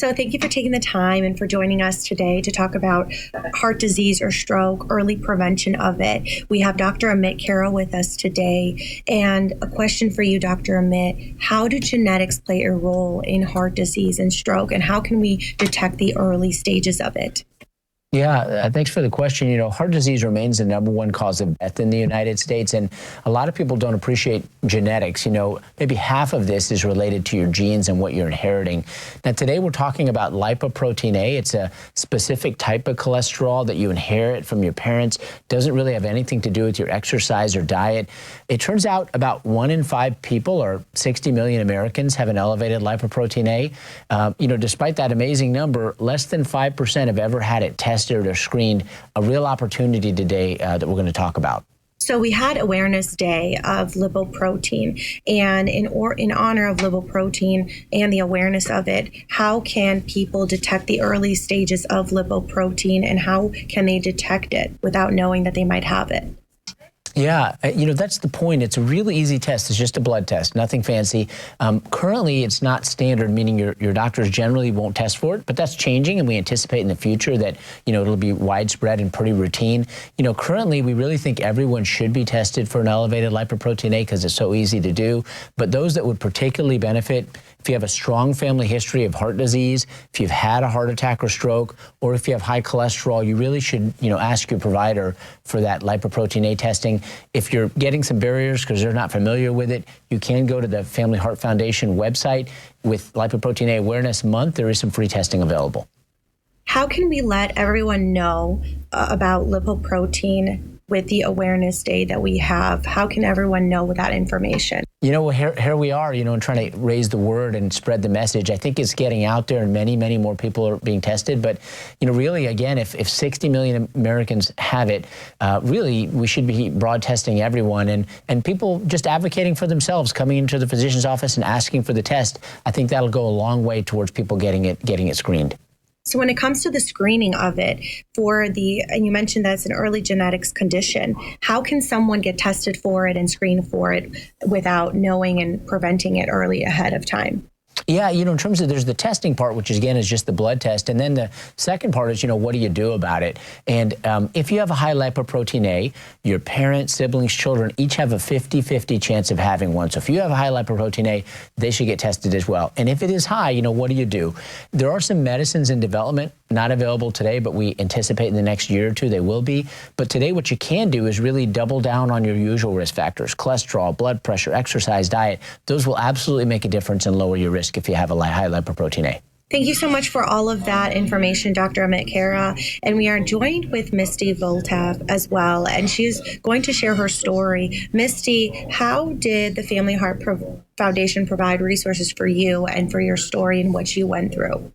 So thank you for taking the time and for joining us today to talk about heart disease or stroke, early prevention of it. We have Dr. Amit Khera with us today. And a question for you, Dr. Amit, how do genetics play a role in heart disease and stroke, and how can we detect the early stages of it? Yeah, thanks for the question. You know, heart disease remains the #1 cause of death in the United States, and a lot of people don't appreciate genetics. You know, maybe half of this is related to your genes and what you're inheriting. Now, today we're talking about lipoprotein A. It's a specific type of cholesterol that you inherit from your parents. Doesn't really have anything to do with your exercise or diet. It turns out about 1 in 5 people, or 60 million Americans, have an elevated lipoprotein A. You know, despite that amazing number, less than 5% have ever had it tested or screened. A real opportunity today that we're going to talk about. So we had Awareness Day of lipoprotein, and in honor of lipoprotein and the awareness of it, how can people detect the early stages of lipoprotein, and how can they detect it without knowing that they might have it? Yeah, you know, that's the point. It's a really easy test. It's just a blood test, nothing fancy. Currently, it's not standard, meaning your doctors generally won't test for it, but that's changing, and we anticipate in the future that, you know, it'll be widespread and pretty routine. You know, currently, we really think everyone should be tested for an elevated lipoprotein A because it's so easy to do, but those that would particularly benefit, if you have a strong family history of heart disease, if you've had a heart attack or stroke, or if you have high cholesterol, you really should, you know, ask your provider for that lipoprotein A testing. If you're getting some barriers because they're not familiar with it, you can go to the Family Heart Foundation website. With Lipoprotein A Awareness Month, there is some free testing available. How can we let everyone know about lipoprotein with the Awareness Day that we have? How can everyone know that information? You know, here we are, you know, and trying to raise the word and spread the message. I think it's getting out there, and many, many more people are being tested. But, you know, really, again, if 60 million Americans have it, really, we should be broad testing everyone, and people just advocating for themselves, coming into the physician's office and asking for the test. I think that'll go a long way towards people getting it screened. So when it comes to the screening of it and you mentioned that it's an early genetics condition, how can someone get tested for it and screened for it without knowing and preventing it early ahead of time? Yeah, you know, in terms of there's the testing part, which again is just the blood test. And then the second part is, you know, what do you do about it? And if you have a high lipoprotein A, your parents, siblings, children each have a 50-50 chance of having one. So if you have a high lipoprotein A, they should get tested as well. And if it is high, you know, what do? There are some medicines in development, not available today, but we anticipate in the next year or two they will be. But today what you can do is really double down on your usual risk factors: cholesterol, blood pressure, exercise, diet. Those will absolutely make a difference and lower your risk if you have a high lipoprotein A. Thank you so much for all of that information, Dr. Amit Khera. And we are joined with Misty Voltaw as well, and she's going to share her story. Misty, how did the Family Heart Foundation provide resources for you and for your story and what you went through?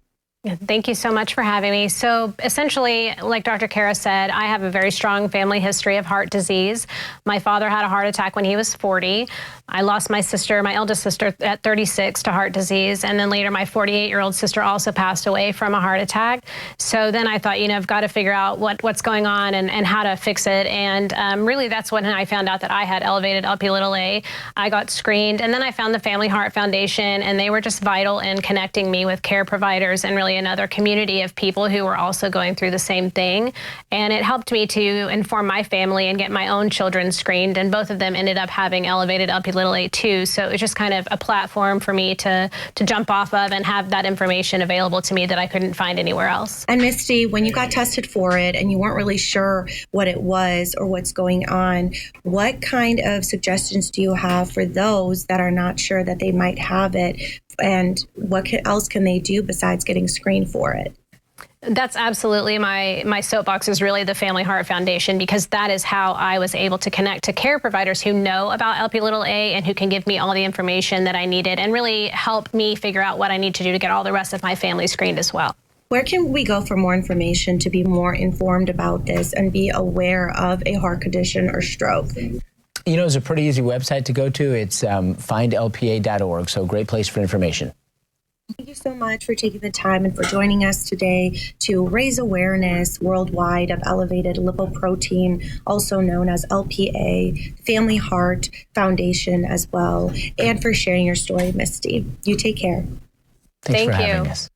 Thank you so much for having me. So essentially, like Dr. Khera said, I have a very strong family history of heart disease. My father had a heart attack when he was 40. I lost my sister, my eldest sister, at 36 to heart disease. And then later, my 48-year-old sister also passed away from a heart attack. So then I thought, you know, I've got to figure out what's going on and how to fix it. And really, that's when I found out that I had elevated Lp(a). I got screened, and then I found the Family Heart Foundation, and they were just vital in connecting me with care providers and really another community of people who were also going through the same thing. And it helped me to inform my family and get my own children screened, and both of them ended up having elevated Lp(a) too. So it was just kind of a platform for me to jump off of and have that information available to me that I couldn't find anywhere else. And Misty, when you got tested for it and you weren't really sure what it was or what's going on, what kind of suggestions do you have for those that are not sure that they might have it, and what else can they do besides getting screened for it? That's absolutely my soapbox is really the Family Heart Foundation, because that is how I was able to connect to care providers who know about Lp(a) and who can give me all the information that I needed and really help me figure out what I need to do to get all the rest of my family screened as well. Where can we go for more information to be more informed about this and be aware of a heart condition or stroke? You know, it's a pretty easy website to go to. It's findlpa.org, so great place for information. Thank you so much for taking the time and for joining us today to raise awareness worldwide of elevated lipoprotein, also known as LPA, Family Heart Foundation as well, and for sharing your story, Misty. You take care. Thanks for Thank you. having us.